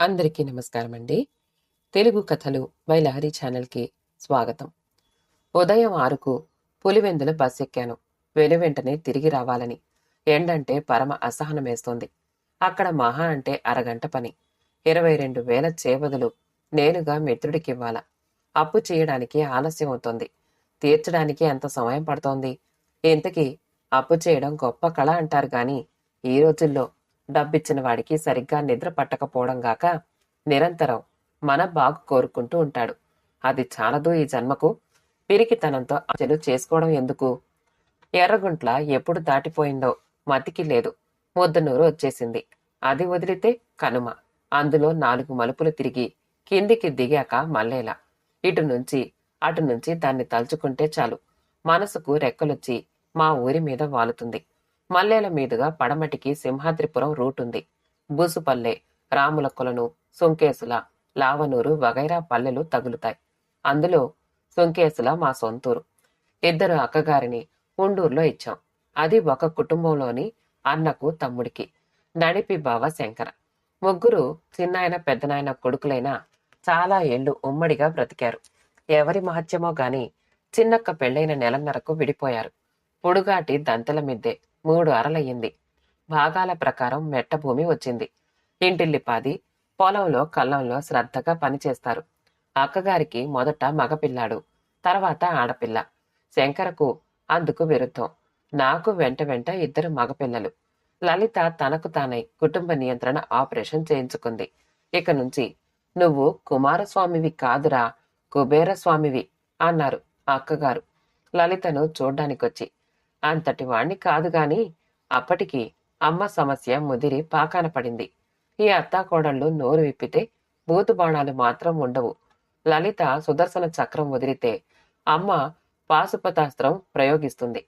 అందరికీ నమస్కారం అండి. తెలుగు కథలు బై లహరి ఛానల్కి స్వాగతం. ఉదయం 6కు పులివెందుల బస్ ఎక్కాను. వెనువెంటనే తిరిగి రావాలని. ఎండంటే పరమ అసహనం వేస్తోంది. అక్కడ మహా అంటే అరగంట పని. 22,000 చేబదులు నేనుగా మిత్రుడికివ్వాల. అప్పు చేయడానికి ఆలస్యం అవుతోంది. తీర్చడానికి ఎంత సమయం పడుతోంది? ఇంతకీ అప్పు చేయడం గొప్ప కళ అంటారు గాని ఈ రోజుల్లో డబ్బిచ్చిన వాడికి సరిగ్గా నిద్ర పట్టకపోవడం గాక నిరంతరం మన బాగు కోరుకుంటూ ఉంటాడు. అది చాలదు ఈ జన్మకు. పిరికితనంతో అసలు చేసుకోవడం ఎందుకు? ఎర్రగుంట్ల ఎప్పుడు దాటిపోయిందో మతికి లేదు. ముద్దనూరు వచ్చేసింది. అది వదిలితే కనుమ. అందులో 4 మలుపులు తిరిగి కిందికి దిగాక మల్లేలా. ఇటు నుంచి అటు నుంచి దాన్ని తలుచుకుంటే చాలు మనసుకు రెక్కలొచ్చి మా ఊరి మీద వాలుతుంది. మల్లేల మీదుగా పడమటికి సింహాద్రిపురం రూటుంది. బూసుపల్లె, రాముల కొలను, సుంకేసుల, లావనూరు వగైరా పల్లెలు తగులుతాయి. అందులో సుంకేసుల మా సొంతూరు. 2 అక్కగారిని ఉండూర్లో ఇచ్చాం. అది ఒక కుటుంబంలోని అన్నకు తమ్ముడికి. నడిపి బావ శంకర. ముగ్గురు చిన్నాయన పెద్దనాయన కొడుకులైనా చాలా ఏళ్లు ఉమ్మడిగా బ్రతికారు. ఎవరి మహత్యమో గాని చిన్నక్క పెళ్లైన నెలన్నరకు విడిపోయారు. పొడుగాటి దంతెల మిద్దే 3 అరలయ్యింది. భాగాల ప్రకారం మెట్ట భూమి వచ్చింది. ఇంటిల్లిపాది పొలంలో కళ్ళంలో శ్రద్ధగా పనిచేస్తారు. అక్కగారికి మొదట మగపిల్లాడు, తర్వాత ఆడపిల్ల. శంకరకు అందుకు విరుద్ధం. నాకు వెంట వెంట 2 మగపిల్లలు. లలిత తనకు తానై కుటుంబ నియంత్రణ ఆపరేషన్ చేయించుకుంది. ఇక నుంచి నువ్వు కుమారస్వామివి కాదురా, కుబేరస్వామివి అన్నారు అక్కగారు లలితను చూడ్డానికొచ్చి. అంతటి వాణ్ణి కాదుగాని అప్పటికి అమ్మ సమస్య ముదిరి పాకాన పడింది. ఈ అత్తాకోడళ్ళు నోరు విప్పితే బూతు బాణాలు మాత్రం ఉండవు. లలిత సుదర్శన చక్రం వదిలితే అమ్మ పాశుపతాస్త్రం ప్రయోగిస్తుంది.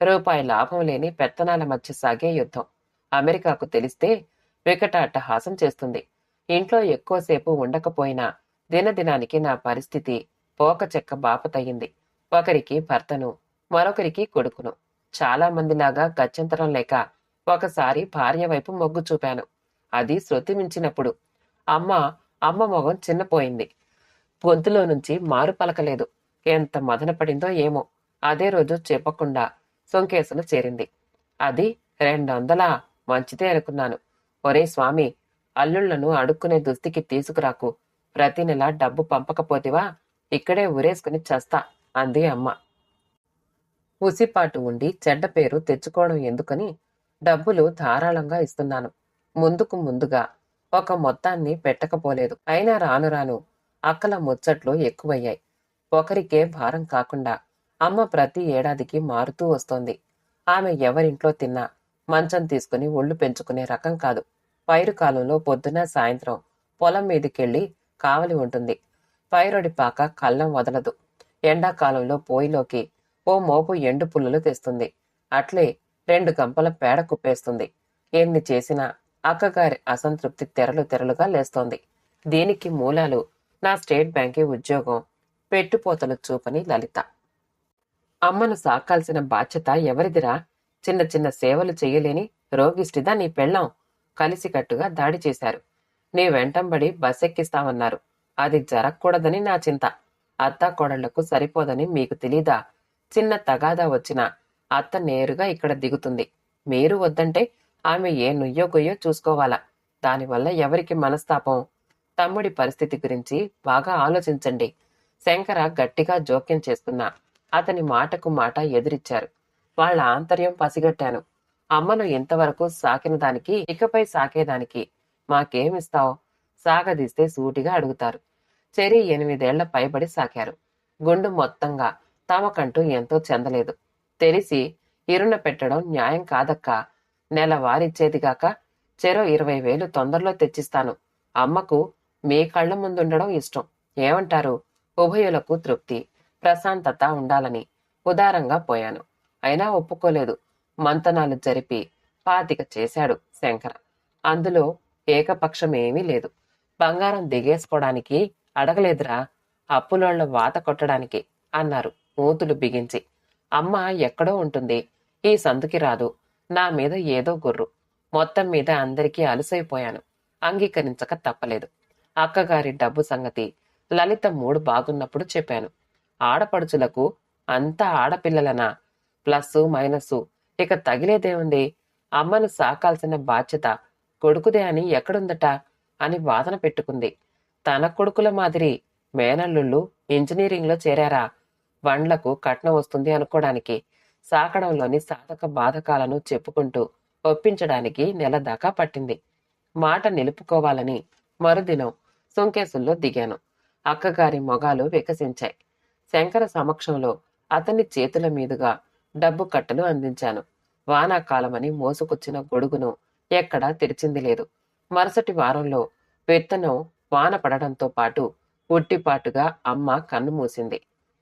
రూపాయి లాభం లేని పెత్తనాల మధ్య సాగే యుద్ధం. అమెరికాకు తెలిస్తే వికటాట్టహాసం చేస్తుంది. ఇంట్లో ఎక్కువసేపు ఉండకపోయినా దినదినానికి నా పరిస్థితి పోకచెక్క బాపతయ్యింది. ఒకరికి భర్తను, మరొకరికి కొడుకును. చాలా మందిలాగా గత్యంతరం లేక ఒకసారి భార్య వైపు మొగ్గు చూపాను. అది శృతి మించినప్పుడు అమ్మ మొగం చిన్నపోయింది. గొంతులో నుంచి మారు పలకలేదు. ఎంత మదన పడిందో ఏమో. అదే రోజు చెప్పకుండా సొంకేసులు చేరింది. అది 200 మంచిదే అనుకున్నాను. ఒరే స్వామి, అల్లుళ్లను అడుక్కునే దుస్థితికి తీసుకురాకు. ప్రతి నెల డబ్బు పంపకపోతివా ఇక్కడే ఉరేసుకుని చస్తా అంది అమ్మ. ఉసిపాటు ఉండి చెడ్డ పేరు తెచ్చుకోవడం ఎందుకని డబ్బులు ధారాళంగా ఇస్తున్నాను. ముందుగా ఒక మొత్తాన్ని పెట్టకపోలేదు. అయినా రాను రాను అక్కల ముచ్చట్లు ఎక్కువయ్యాయి. ఒకరికే భారం కాకుండా అమ్మ ప్రతి ఏడాదికి మారుతూ వస్తోంది. ఆమె ఎవరింట్లో తిన్నా మంచం తీసుకుని ఒళ్ళు పెంచుకునే రకం కాదు. పైరు కాలంలో పొద్దున సాయంత్రం పొలం మీదికెళ్ళి కావలి ఉంటుంది. పైరొడిపాక కళ్ళం వదలదు. ఎండాకాలంలో పోయిలోకి ఓ మోపు ఎండు పుల్లలు తెస్తుంది. అట్లే 2 గంపల పేడ కుప్పేస్తుంది. ఎన్ని చేసినా అక్కగారి అసంతృప్తి తెరలుగా లేస్తోంది. దీనికి మూలాలు నా స్టేట్ బ్యాంకే ఉద్యోగం, పెట్టుపోతలు చూపని లలిత. అమ్మను సాకాల్సిన బాధ్యత ఎవరిదిరా? చిన్న చిన్న సేవలు చెయ్యలేని రోగిష్టిదా నీ పెళ్ళాం? కలిసికట్టుగా దాడి చేశారు. నీ వెంటంబడి బస్సెక్కిస్తామన్నారు. అది జరగకూడదని నా చింత. అత్తాకోడళ్లకు సరిపోదని మీకు తెలీదా? చిన్న తగాదా వచ్చినా అత్త నేరుగా ఇక్కడ దిగుతుంది. మీరు వద్దంటే ఆమె ఏ నుయ్యో గొయ్యో చూసుకోవాలా? దానివల్ల ఎవరికి మనస్తాపం? తమ్ముడి పరిస్థితి గురించి బాగా ఆలోచించండి. శంకర గట్టిగా జోక్యం చేస్తున్నా అతని మాటకు మాట ఎదురిచ్చారు. వాళ్ళ ఆంతర్యం పసిగట్టాను. అమ్మను ఇంతవరకు సాకిన దానికి ఇకపై సాకేదానికి మాకేమిస్తావు? సాగదీస్తే సూటిగా అడుగుతారు. చెరి 8 ఏళ్ల పైబడి సాకారు. గుండు మొత్తంగా తమకంటూ ఎంతో చెందలేదు. తెలిసి ఇరున పెట్టడం న్యాయం కాదక్కా. నెలవారిచ్చేదిగాక చెరో 20,000 తొందరలో తెచ్చిస్తాను. అమ్మకు మీ కళ్ళ ముందుండడం ఇష్టం. ఏమంటారు? ఉభయులకు తృప్తి, ప్రశాంతత ఉండాలని ఉదారంగా పోయాను. అయినా ఒప్పుకోలేదు. మంతనాలు జరిపి 25 చేశాడు శంకర. అందులో ఏకపక్షమేమీ లేదు. బంగారం దిగేసుకోవడానికి అడగలేదురా, అప్పులోళ్ల వాత కొట్టడానికి అన్నారు మూతులు బిగించి. అమ్మ ఎక్కడో ఉంటుంది, ఈ సందుకి రాదు. నా మీద ఏదో గుర్రు. మొత్తం మీద అందరికీ అలుసైపోయాను. అంగీకరించక తప్పలేదు. అక్కగారి డబ్బు సంగతి లలిత మూడు బాగున్నప్పుడు చెప్పాను. ఆడపడుచులకు అంతా ఆడపిల్లలనా? ప్లస్సు మైనస్సు ఇక తగిలేదేముంది? అమ్మను సాకాల్సిన బాధ్యత కొడుకుదే అని ఎక్కడుందట అని వాదన పెట్టుకుంది. తన కొడుకుల మాదిరి మేనల్లుళ్ళు ఇంజనీరింగ్లో చేరారా? వండ్లకు కట్నం వస్తుంది అనుకోవడానికి, సాకడంలోని సాధక బాధకాలను చెప్పుకుంటూ ఒప్పించడానికి నెల దాకా పట్టింది. మాట నిలుపుకోవాలని మరుదినం సుంకేసుల్లో దిగాను. అక్కగారి మొగాలు వికసించాయి. శంకర సమక్షంలో అతని చేతుల మీదుగా డబ్బు కట్టలు అందించాను. వానాకాలమని మోసుకొచ్చిన గొడుగును ఎక్కడా తెరిచింది లేదు. మరుసటి వారంలో విత్తనం వాన పడడంతో పాటు ఉట్టిపాటుగా అమ్మ కన్ను మూసింది.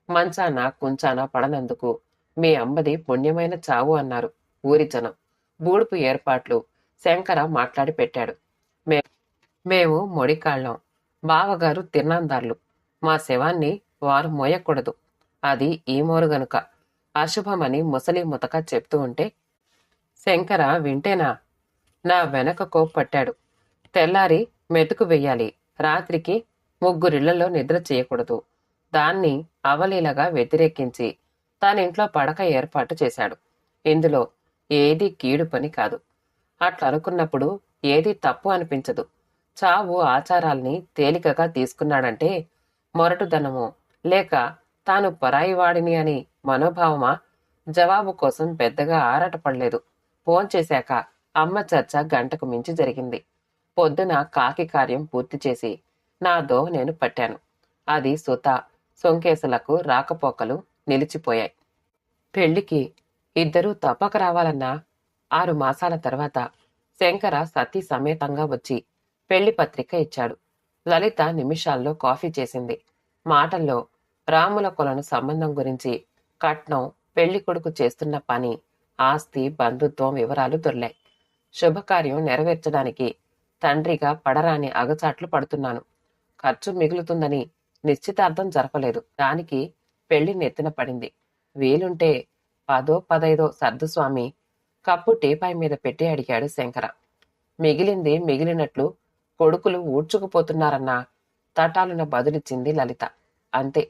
మంచాన కుంచాన పడనందుకు మీ అమ్మది పుణ్యమైన చావు అన్నారు ఊరి జనం. బూడుపు ఏర్పాట్లు శంకర మాట్లాడి పెట్టాడు. మేము మొడికాళ్ళం, బావగారు తిన్నాందార్లు. మా శవాన్ని వారు మోయకూడదు. అది ఈ మోరు గనుక అశుభమని ముసలి ముతక చెప్తూ ఉంటే శంకర వింటేనా నా వెనక కోప్పట్టాడు. తెల్లారి మెతుకు వెయ్యాలి, రాత్రికి ముగ్గురిళ్లలో నిద్ర చేయకూడదు. దాన్ని అవలీలగా వ్యతిరేకించి తనింట్లో పడక ఏర్పాటు చేశాడు. ఇందులో ఏది కీడు పని కాదు. అట్లనుకున్నప్పుడు ఏది తప్పు అనిపించదు. చావు ఆచారాల్ని తేలికగా తీసుకున్నాడంటే మొరటుదనమో లేక తాను పరాయివాడిని అని మనోభావమా? జవాబు కోసం పెద్దగా ఆరాటపడలేదు. ఫోన్చేశాక అమ్మ చర్చ గంటకు మించి జరిగింది. పొద్దున కాకి కార్యం పూర్తి చేసి నా దోవ నేను పట్టాను. అది సుత సొంకేసులకు రాకపోకలు నిలిచిపోయాయి. పెళ్లికి ఇద్దరూ తప్పక రావాలన్నా 6 మాసాల తర్వాత శంకర సతీ సమేతంగా వచ్చి పెళ్లి పత్రిక ఇచ్చాడు. లలిత నిమిషాల్లో కాఫీ చేసింది. మాటల్లో రాముల కొలను సంబంధం గురించి, కట్నం, పెళ్లి కొడుకు చేస్తున్న పని, ఆస్తి, బంధుత్వం వివరాలు దొర్లాయి. శుభకార్యం నెరవేర్చడానికి తండ్రిగా పడరాని అగచాట్లు పడుతున్నాను. ఖర్చు మిగులుతుందని నిశ్చితార్థం జరపలేదు. దానికి పెళ్లి నెత్తిన పడింది. వీలుంటే 10-15 సర్దుస్వామి కప్పు టీపాయ్ మీద పెట్టి అడిగాడు శంకర. మిగిలింది మిగిలినట్లు కొడుకులు ఊడ్చుకుపోతున్నారన్నా తటాలున బదులిచ్చింది లలిత. అంతే.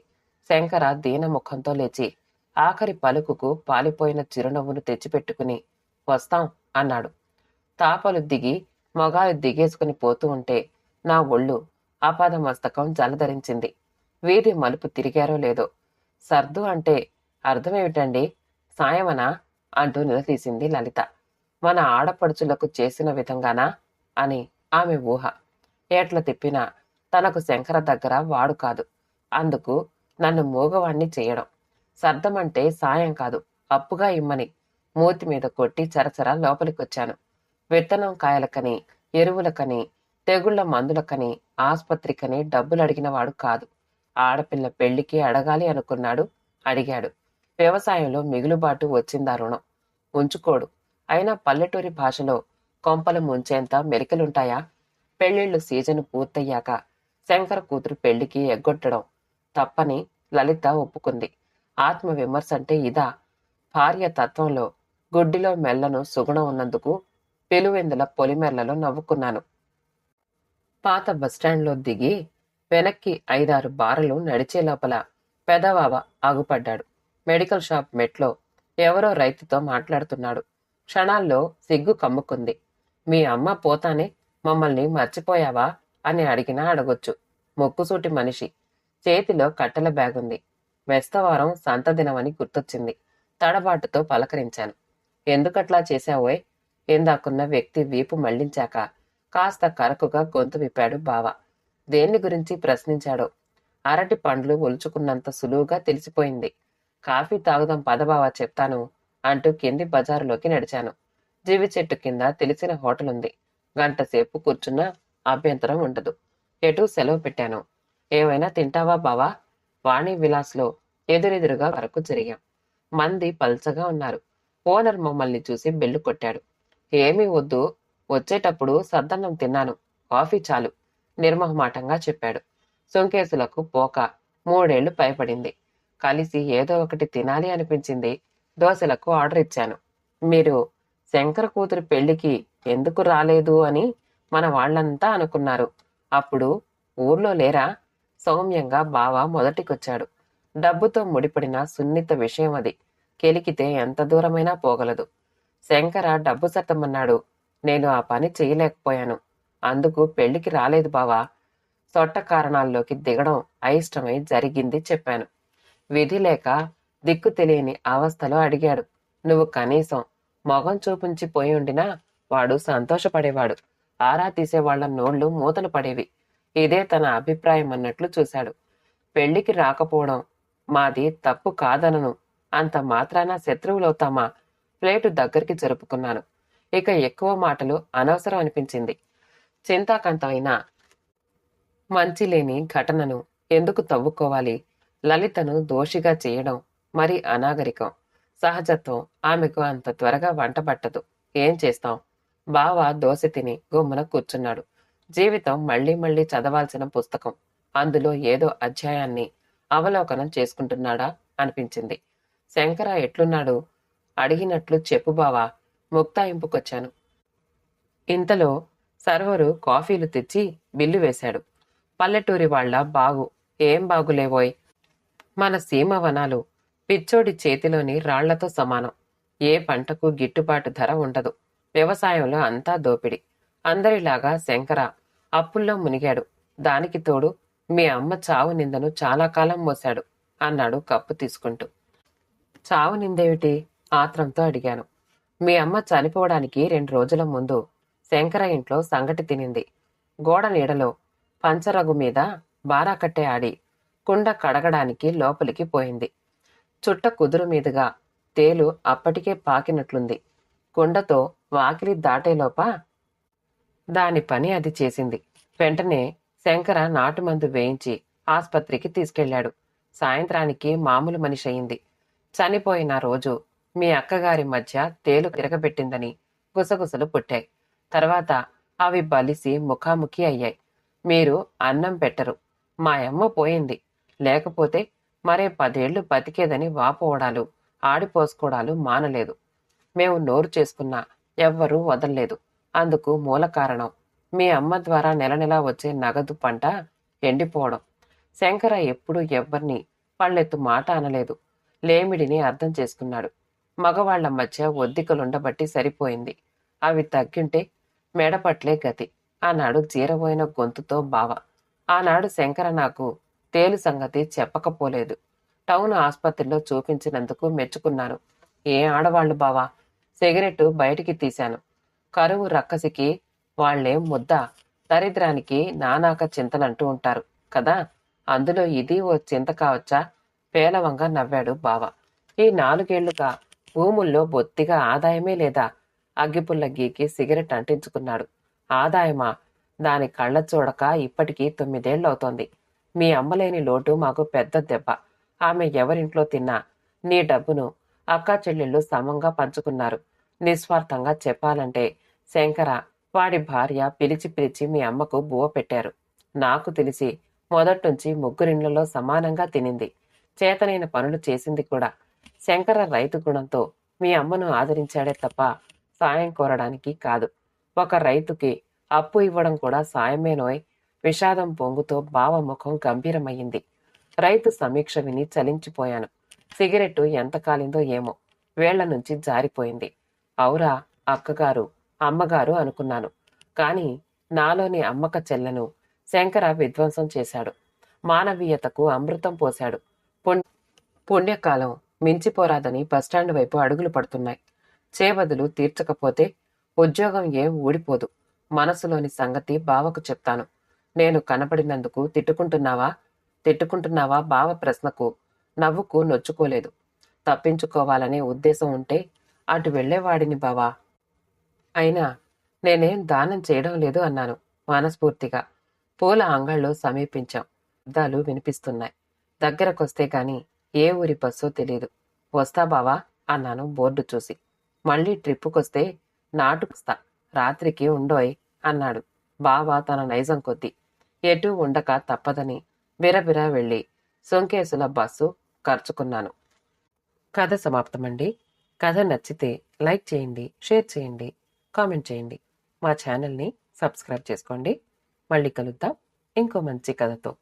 శంకర దీనముఖంతో లేచి ఆఖరి పలుకుకు పాలిపోయిన చిరునవ్వును తెచ్చిపెట్టుకుని వస్తాం అన్నాడు. తాపలు దిగి మొగాలు దిగేసుకుని పోతూ ఉంటే నా ఒళ్ళు ఆపాదమస్తకం జలధరించింది. వీధి మలుపు తిరిగారో లేదో. సర్దు అంటే అర్థమేమిటండి? సాయమనా అంటూ నిలదీసింది లలిత. మన ఆడపడుచులకు చేసిన విధంగానా అని ఆమె ఊహ. ఏట్ల తిప్పినా తనకు శంకర దగ్గర వాడు కాదు. అందుకు నన్ను మూగవాణ్ణి చేయడం. సర్దమంటే సాయం కాదు, అప్పుగా ఇమ్మని మూతి మీద కొట్టి చరచర లోపలికొచ్చాను. విత్తనం కాయలకని, ఎరువులకని, తెగుళ్ల మందులకని, ఆస్పత్రికని డబ్బులు అడిగినవాడు కాదు. ఆడపిల్ల పెళ్లికి అడగాలి అనుకున్నాడు, అడిగాడు. వ్యవసాయంలో మిగులుబాటు వచ్చిందా రుణం. ఉంచుకోడు. అయినా పల్లెటూరి భాషలో కొంపలు ముంచేంత మెలికలుంటాయా? పెళ్లిళ్లు సీజను పూర్తయ్యాక శంకర కూతురు పెళ్లికి ఎగ్గొట్టడం తప్పని లలిత ఒప్పుకుంది. ఆత్మ విమర్శంటే ఇదా? భార్య తత్వంలో గుడ్డిలో మెల్లను సుగుణం ఉన్నందుకు పెలువెందుల పొలిమెర్లలో నవ్వుకున్నాను. పాత బస్టాండ్లో దిగి వెనక్కి 5-6 బారలు నడిచే లోపల పెదవావ ఆగుపడ్డాడు. మెడికల్ షాప్ మెట్లో ఎవరో రైతుతో మాట్లాడుతున్నాడు. క్షణాల్లో సిగ్గు కమ్ముకుంది. మీ అమ్మ పోతానే మమ్మల్ని మర్చిపోయావా అని అడిగినా అడగొచ్చు. ముక్కుసూటి మనిషి. చేతిలో కట్టెల బ్యాగుంది. బెస్తవారం సంతదినమని గుర్తొచ్చింది. తడబాటుతో పలకరించాను. ఎందుకట్లా చేశావోయ్? ఇందాకున్న వ్యక్తి వీపు మళ్లించాక కాస్త కరకుగా గొంతు విప్పాడు బావ. దేన్ని గురించి ప్రశ్నించాడో అరటి పండ్లు ఒలుచుకున్నంత సులువుగా తెలిసిపోయింది. కాఫీ తాగుదాం పదబావా చెప్తాను అంటూ కింది బజారులోకి నడిచాను. జీవి చెట్టు కింద తెలిసిన హోటల్ ఉంది. గంటసేపు కూర్చున్నా అభ్యంతరం ఉండదు. ఎటూ సెలవు పెట్టాను. ఏమైనా తింటావా బావా? వాణి విలాస్లో ఎదురెదురుగా వరకు జరిగాం. మంది పల్చగా ఉన్నారు. ఓనర్ మమ్మల్ని చూసి బెల్లు కొట్టాడు. ఏమీ వద్దు, వచ్చేటప్పుడు సద్దన్నం తిన్నాను, కాఫీ చాలు నిర్మోహమాటంగా చెప్పాడు. సుంకేసులకు పోక 3 ఏళ్లు పైపడింది. కలిసి ఏదో ఒకటి తినాలి అనిపించింది. దోశలకు ఆర్డర్ ఇచ్చాను. మీరు శంకర కూతురు పెళ్లికి ఎందుకు రాలేదు అని మన వాళ్ళంతా అనుకున్నారు. అప్పుడు ఊర్లో లేరా? సౌమ్యంగా బావ మొదటికొచ్చాడు. డబ్బుతో ముడిపడిన సున్నిత విషయం అది. కెలికితే ఎంత దూరమైనా పోగలదు. శంకర డబ్బు సత్తమన్నాడు. నేను ఆ పని చేయలేకపోయాను. అందుకు పెళ్లికి రాలేదు బావా. సొట్ట కారణాల్లోకి దిగడం అయిష్టమై జరిగింది చెప్పాను. విధి లేక దిక్కు తెలియని అవస్థలో అడిగాడు. నువ్వు కనీసం మొగం చూపించి పోయి ఉండినా వాడు సంతోషపడేవాడు. ఆరా తీసేవాళ్ల నోళ్లు మూతలు పడేవి. ఇదే తన అభిప్రాయం అన్నట్లు చూశాడు. పెళ్లికి రాకపోవడం మాది తప్పు కాదనను. అంత మాత్రాన శత్రువులవుతామా? ప్లేటు దగ్గరికి జరుపుకున్నాను. ఇక ఎక్కువ మాటలు అనవసరం అనిపించింది. చింతాకంతమైన మంచిలేని ఘటనను ఎందుకు తవ్వుకోవాలి? లలితను దోషిగా చేయడం మరి అనాగరికం. సహజత్వం ఆమెకు అంత త్వరగా వంట పట్టదు. ఏం చేస్తాం? బావ దోశ తిని గుమ్మన కూర్చున్నాడు. జీవితం మళ్లీ మళ్లీ చదవాల్సిన పుస్తకం. అందులో ఏదో అధ్యాయాన్ని అవలోకనం చేసుకుంటున్నాడా అనిపించింది. శంకర ఎట్లున్నాడు? అడిగినట్లు చెప్పు బావా. ముక్తాయింపుకొచ్చాను. ఇంతలో సర్వరు కాఫీలు తెచ్చి బిల్లు వేశాడు. పల్లెటూరి వాళ్ల బాగు ఏం బాగులేవోయ్. మన సీమ వనాలు పిచ్చోడి చేతిలోని రాళ్లతో సమానం. ఏ పంటకు గిట్టుబాటు ధర ఉండదు. వ్యవసాయంలో అంతా దోపిడి. అందరిలాగా శంకర అప్పుల్లో మునిగాడు. దానికి తోడు మీ అమ్మ చావు నిందను చాలా కాలం మోశాడు అన్నాడు కప్పు తీసుకుంటూ. చావు నిందేమిటి? ఆత్రంతో అడిగాను. మీ అమ్మ చనిపోవడానికి 2 రోజుల ముందు శంకర ఇంట్లో సంగటి తినింది. గోడ నీడలో పంచరగు మీద బారాకట్టె ఆడి కుండ కడగడానికి లోపలికి పోయింది. చుట్ట కుదురు మీదుగా తేలు అప్పటికే పాకినట్లుంది. కుండతో వాకిలి దాటేలోప దాని పని అది చేసింది. వెంటనే శంకర నాటుమందు వేయించి ఆస్పత్రికి తీసుకెళ్లాడు. సాయంత్రానికి మామూలు మనిషి అయింది. చనిపోయిన రోజు మీ అక్కగారి మధ్య తేలు తిరగబెట్టిందని గుసగుసలు పుట్టాయి. తర్వాత అవి బలిసి ముఖాముఖి అయ్యాయి. మీరు అన్నం పెట్టరు. మా అమ్మ పోయింది. లేకపోతే మరే 10 ఏళ్లు బతికేదని వాపోవడాలు ఆడిపోసుకోవడాలు మానలేదు. మేము నోరు చేసుకున్నా ఎవ్వరూ వదల్లేదు. అందుకు మూల కారణం మీ అమ్మ ద్వారా నెల నెలా వచ్చే నగదు పంట ఎండిపోవడం. శంకర ఎప్పుడూ ఎవ్వర్నీ పళ్ళెత్తు మాట అనలేదు. లేమిడిని అర్థం చేసుకున్నాడు. మగవాళ్ల మధ్య ఒద్దికలుండబట్టి సరిపోయింది. అవి తగ్గింటే మెడపట్లే గతి అన్నాడు జీరబోయిన గొంతుతో బావ. ఆనాడు శంకర నాకు తేలు సంగతి చెప్పకపోలేదు. టౌన్ ఆస్పత్రిలో చూపించినందుకు మెచ్చుకున్నాను. ఏ ఆడవాళ్లు బావా? సిగరెట్టు బయటికి తీశాను. కరువు రక్కసికి వాళ్లేం ముద్ద, దరిద్రానికి నానాక చింతలంటూ ఉంటారు కదా. అందులో ఇది ఓ చింత కావచ్చా? పేలవంగా నవ్వాడు బావ. ఈ 4 ఏళ్లుగా భూముల్లో బొత్తిగా ఆదాయమే లేదా? అగ్గిపుల్ల గీకి సిగరెట్ అంటించుకున్నాడు. ఆదాయమా? దాని కళ్ళ చూడక ఇప్పటికీ 9 ఏళ్లవుతోంది. మీ అమ్మలేని లోటు మాకు పెద్ద దెబ్బ. ఆమె ఎవరింట్లో తిన్నా నీ డబ్బును అక్కా చెల్లెళ్ళు సమంగా పంచుకున్నారు. నిస్వార్థంగా చెప్పాలంటే శంకర వాడి భార్య పిలిచి పిలిచి మీ అమ్మకు బువ్వ పెట్టారు. నాకు తెలిసి మొదట్నుంచి ముగ్గురిండ్లలో సమానంగా తినింది. చేతనైన పనులు చేసింది కూడా. శంకర రైతు గుణంతో మీ అమ్మను ఆదరించాడే తప్ప సాయం కోరడానికి కాదు. ఒక రైతుకి అప్పు ఇవ్వడం కూడా సాయమేనోయ్. విషాదం పొంగుతో బావ ముఖం గంభీరమయ్యింది. రైతు సమీక్ష విని చలించిపోయాను. సిగరెట్టు ఎంత కాలిందో ఏమో వేళ్ల నుంచి జారిపోయింది. ఔరా అక్కగారు, అమ్మగారు అనుకున్నాను. కాని నాలోని అమ్మక చెల్లను శంకర విధ్వంసం చేశాడు. మానవీయతకు అమృతం పోశాడు. పుణ్యకాలం మించిపోరాదని బస్టాండ్ వైపు అడుగులు పడుతున్నాయి. చేబదులు తీర్చకపోతే ఉద్యోగం ఏం ఊడిపోదు. మనసులోని సంగతి బావకు చెప్తాను. నేను కనపడినందుకు తిట్టుకుంటున్నావా బావ ప్రశ్నకు నవ్వుకు నొచ్చుకోలేదు. తప్పించుకోవాలనే ఉద్దేశం ఉంటే అటు వెళ్లేవాడిని బావా. అయినా నేనేం దానం చేయడం లేదు అన్నాను మనస్ఫూర్తిగా. పూల అంగళ్ళు సమీపించాం. శబ్దాలు వినిపిస్తున్నాయి. దగ్గరకొస్తే గాని ఏ ఊరి బస్సో తెలియదు. వస్తా బావా అన్నాను బోర్డు చూసి. మళ్ళీ ట్రిప్పుకొస్తే నాటుకొస్తా. రాత్రికి ఉండోయ్ అన్నాడు బావ తన నైజం కొద్దీ. ఎటూ ఉండక తప్పదని బిరబిరా వెళ్ళి సొంకేసుల బస్సు ఖర్చుకున్నాను. కథ సమాప్తమండి. కథ నచ్చితే లైక్ చేయండి, షేర్ చేయండి, కామెంట్ చేయండి. మా ఛానల్ని సబ్స్క్రైబ్ చేసుకోండి. మళ్ళీ కలుద్దాం. ఇంకో మంచి కథతో